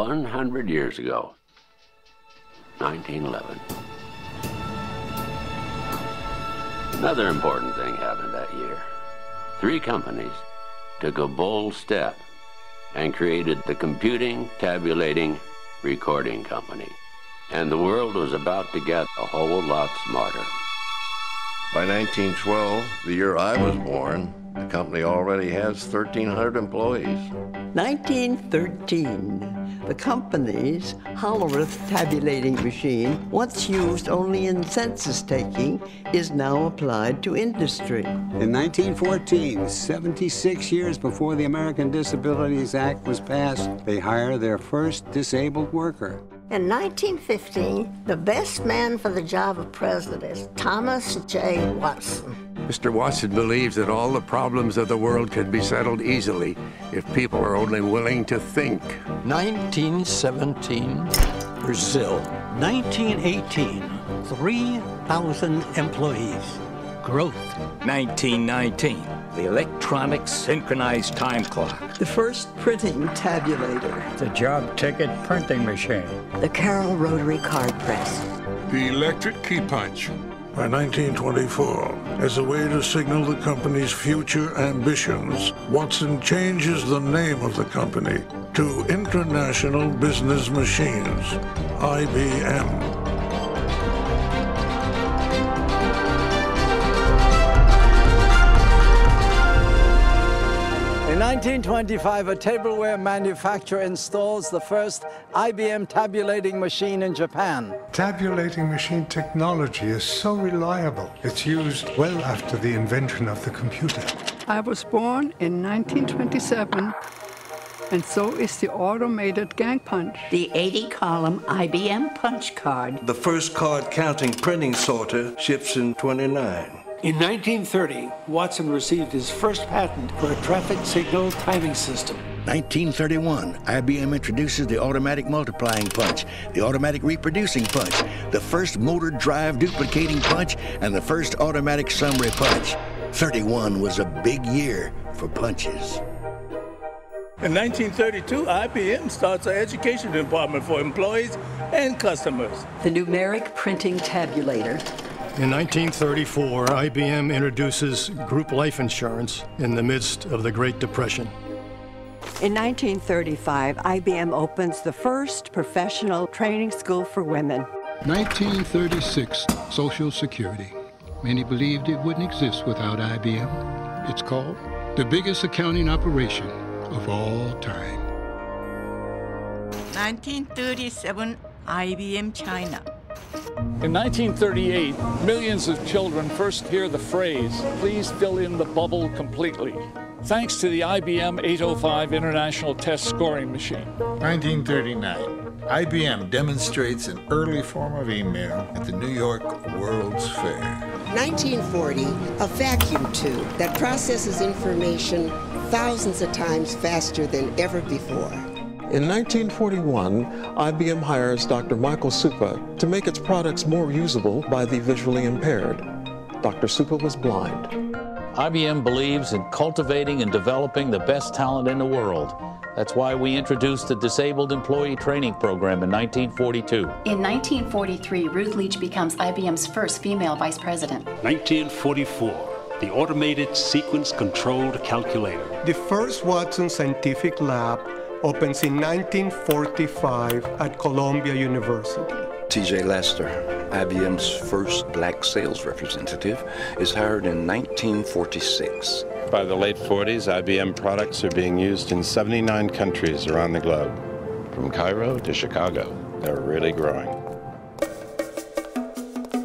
100 years ago, 1911. Another important thing happened that year. 3 companies took a bold step and created the Computing, Tabulating, Recording Company. And the world was about to get a whole lot smarter. By 1912, the year I was born, the company already has 1,300 employees. 1913. The company's Hollerith tabulating machine, once used only in census taking, is now applied to industry. In 1914, 76 years before the American Disabilities Act was passed, they hire their first disabled worker. In 1915, the best man for the job of president is Thomas J. Watson. Mr. Watson believes that all the problems of the world can be settled easily if people are only willing to think. 1917, Brazil. 1918, 3,000 employees. Growth. 1919, the electronic synchronized time clock. The first printing tabulator. The job ticket printing machine. The Carroll rotary card press. The electric key punch. By 1924, as a way to signal the company's future ambitions, Watson changes the name of the company to International Business Machines, IBM. In 1925, a tableware manufacturer installs the first IBM tabulating machine in Japan. Tabulating machine technology is so reliable, it's used well after the invention of the computer. I was born in 1927, and so is the automated gang punch. The 80-column IBM punch card. The first card-counting printing sorter ships in 29. In 1930, Watson received his first patent for a traffic signal timing system. 1931, IBM introduces the automatic multiplying punch, the automatic reproducing punch, the first motor drive duplicating punch, and the first automatic summary punch. 31 was a big year for punches. In 1932, IBM starts an education department for employees and customers. The numeric printing tabulator. In 1934, IBM introduces group life insurance in the midst of the Great Depression. In 1935, IBM opens the first professional training school for women. 1936, Social Security. Many believed it wouldn't exist without IBM. It's called the biggest accounting operation of all time. 1937, IBM China. In 1938, millions of children first hear the phrase, "Please fill in the bubble completely," thanks to the IBM 805 International Test Scoring Machine. 1939, IBM demonstrates an early form of email at the New York World's Fair. 1940, a vacuum tube that processes information thousands of times faster than ever before. In 1941, IBM hires Dr. Michael Supa to make its products more usable by the visually impaired. Dr. Supa was blind. IBM believes in cultivating and developing the best talent in the world. That's why we introduced the Disabled Employee Training Program in 1942. In 1943, Ruth Leach becomes IBM's first female vice president. 1944, the Automated Sequence Controlled Calculator. The first Watson Scientific Lab opens in 1945 at Columbia University. T.J. Lester, IBM's first black sales representative, is hired in 1946. By the late 40s, IBM products are being used in 79 countries around the globe. From Cairo to Chicago, they're really growing.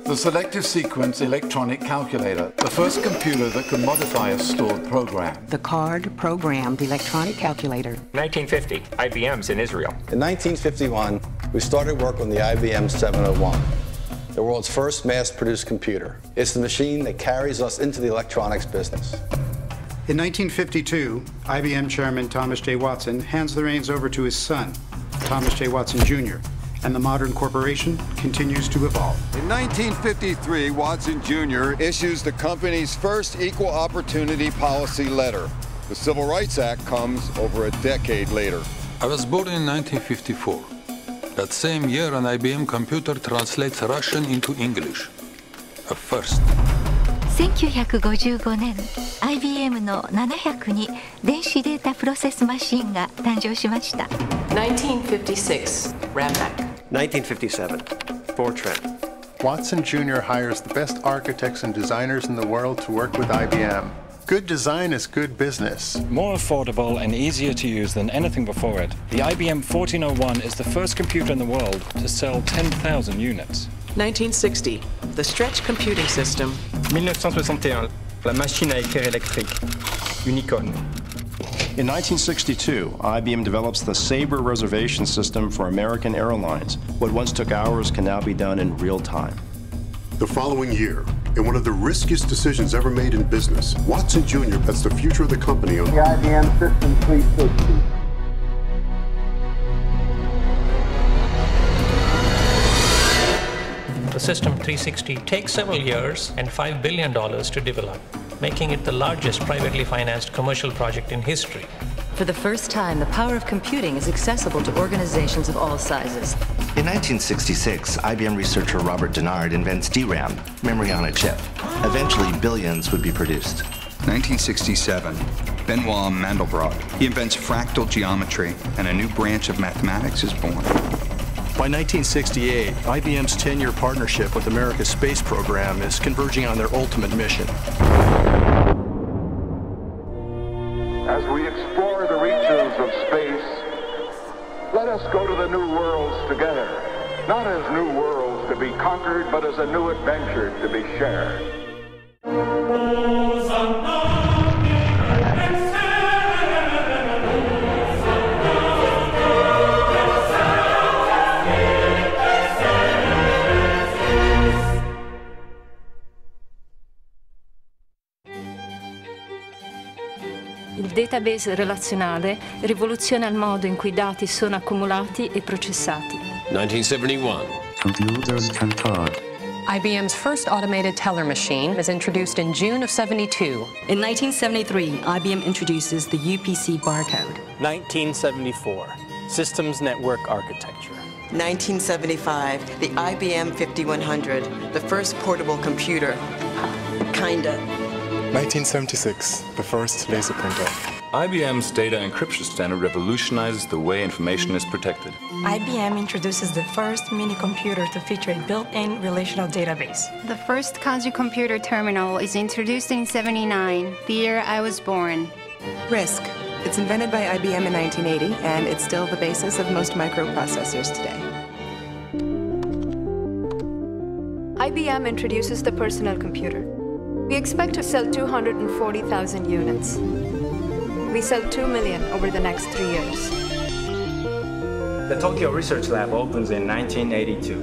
The Selective Sequence Electronic Calculator, the first computer that can modify a stored program. The card-programmed electronic calculator. 1950, IBM's in Israel. In 1951, we started work on the IBM 701, the world's first mass-produced computer. It's the machine that carries us into the electronics business. In 1952, IBM Chairman Thomas J. Watson hands the reins over to his son, Thomas J. Watson, Jr., and the modern corporation continues to evolve. In 1953, Watson Jr. issues the company's first equal opportunity policy letter. The Civil Rights Act comes over a decade later. I was born in 1954. That same year, an IBM computer translates Russian into English. A first. 1955年、IBM の702電子データプロセスマシンが誕生しました。1956, Ramback. 1957, Fortran. Watson Jr. hires the best architects and designers in the world to work with IBM. Good design is good business. More affordable and easier to use than anything before it, the IBM 1401 is the first computer in the world to sell 10,000 units. 1960, the Stretch Computing System. 1961, la machine à écrire électrique, Unicorn. In 1962, IBM develops the Sabre reservation system for American Airlines. What once took hours can now be done in real time. The following year, in one of the riskiest decisions ever made in business, Watson Jr. bets the future of the company on the IBM System 360. The System 360 takes several years and $5 billion to develop, making it the largest privately financed commercial project in history. For the first time, the power of computing is accessible to organizations of all sizes. In 1966, IBM researcher Robert Dennard invents DRAM, memory on a chip. Eventually, billions would be produced. 1967, Benoit Mandelbrot. He invents fractal geometry, and a new branch of mathematics is born. By 1968, IBM's 10-year partnership with America's space program is converging on their ultimate mission. As we explore the reaches of space, let us go to the new worlds together, not as new worlds to be conquered, but as a new adventure to be shared. Il database relazionale rivoluziona il modo in cui i dati sono accumulati e processati. 1971. Computers can talk. IBM's first automated teller machine was introduced in June of '72. In 1973, IBM introduces the UPC barcode. 1974, Systems Network Architecture. 1975, the IBM 5100, the first portable computer. Kinda. 1976, the first laser printer. IBM's data encryption standard revolutionizes the way information is protected. IBM introduces the first mini-computer to feature a built-in relational database. The first Kanji computer terminal is introduced in '79, the year I was born. RISC. It's invented by IBM in 1980, and it's still the basis of most microprocessors today. IBM introduces the personal computer. We expect to sell 240,000 units. We sell 2 million over the next 3 years. The Tokyo Research Lab opens in 1982.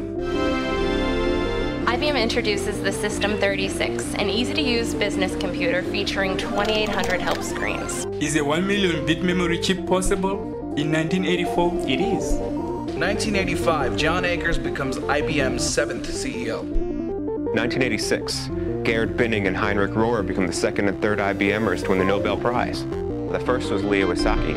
IBM introduces the System 36, an easy-to-use business computer featuring 2,800 help screens. Is a 1 million bit memory chip possible? In 1984, it is. 1985, John Akers becomes IBM's 7th CEO. 1986, Gerhard Binning and Heinrich Rohr become the second and third IBMers to win the Nobel Prize. The first was Leo Isaki.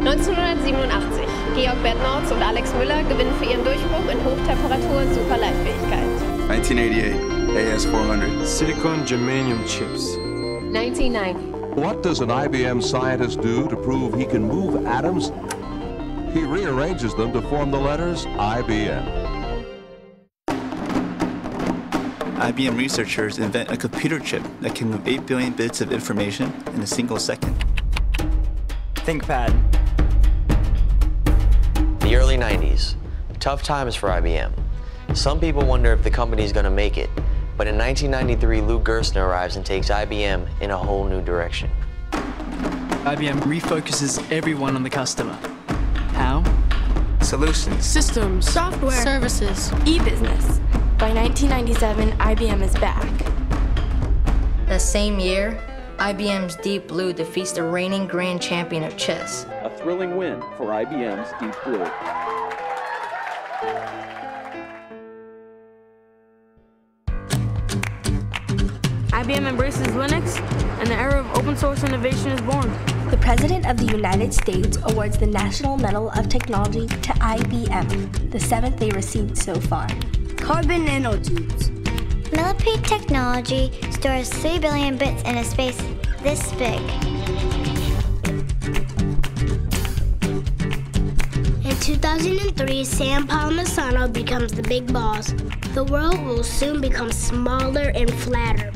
1987, Georg Bednorz und Alex Müller gewinnen für ihren Durchbruch in Hochtemperatur-Superleitfähigkeit. 1988, AS400. Silicon germanium chips. 1990. What does an IBM scientist do to prove he can move atoms? He rearranges them to form the letters IBM. IBM researchers invent a computer chip that can move 8 billion bits of information in a single second. ThinkPad. The early 90s. Tough times for IBM. Some people wonder if the company's going to make it. But in 1993, Lou Gerstner arrives and takes IBM in a whole new direction. IBM refocuses everyone on the customer. How? Solutions. Systems. Software. Services. E-business. By 1997, IBM is back. The same year, IBM's Deep Blue defeats the reigning grand champion of chess. A thrilling win for IBM's Deep Blue. IBM IBM embraces Linux, and the era of open source innovation is born. The President of the United States awards the National Medal of Technology to IBM, the 7th they received so far. Carbon nanotubes. Millipede technology stores 3 billion bits in a space this big. In 2003, Sam Palmisano becomes the big boss. The world will soon become smaller and flatter.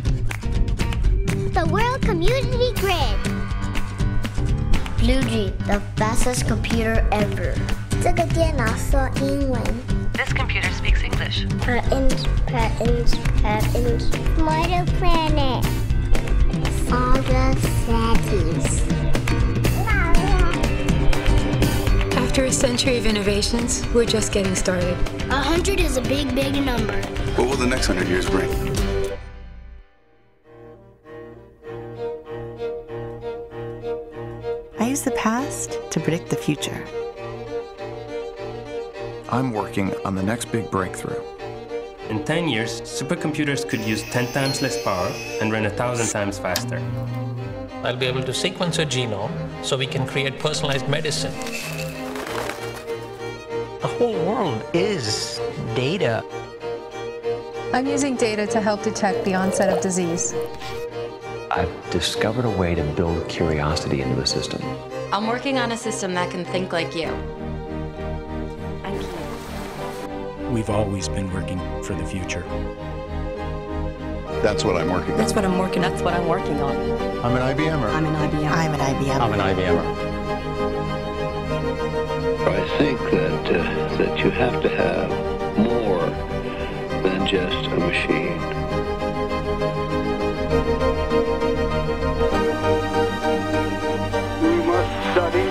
The World Community Grid. Blue G, the fastest computer ever. 这个电脑说英文。 This computer speaks English. Patents. Smarter planet. Saga Satis. After a century of innovations, we're just getting started. 100 is a big, big number. What will the next 100 years bring? I use the past to predict the future. I'm working on the next big breakthrough. In 10 years, supercomputers could use 10 times less power and run 1,000 times faster. I'll be able to sequence a genome so we can create personalized medicine. The whole world is data. I'm using data to help detect the onset of disease. I've discovered a way to build curiosity into the system. I'm working on a system that can think like you. We've always been working for the future. That's what I'm working on. That's what I'm working on. That's what I'm working on. I'm an IBMer. I'm an IBM. I'm an IBM. I'm an IBMer. I think that you have to have more than just a machine. We must study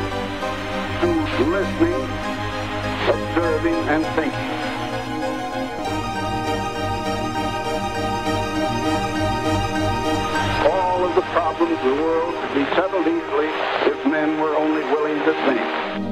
through listening, observing, and thinking. All of the problems of the world could be settled easily if men were only willing to think.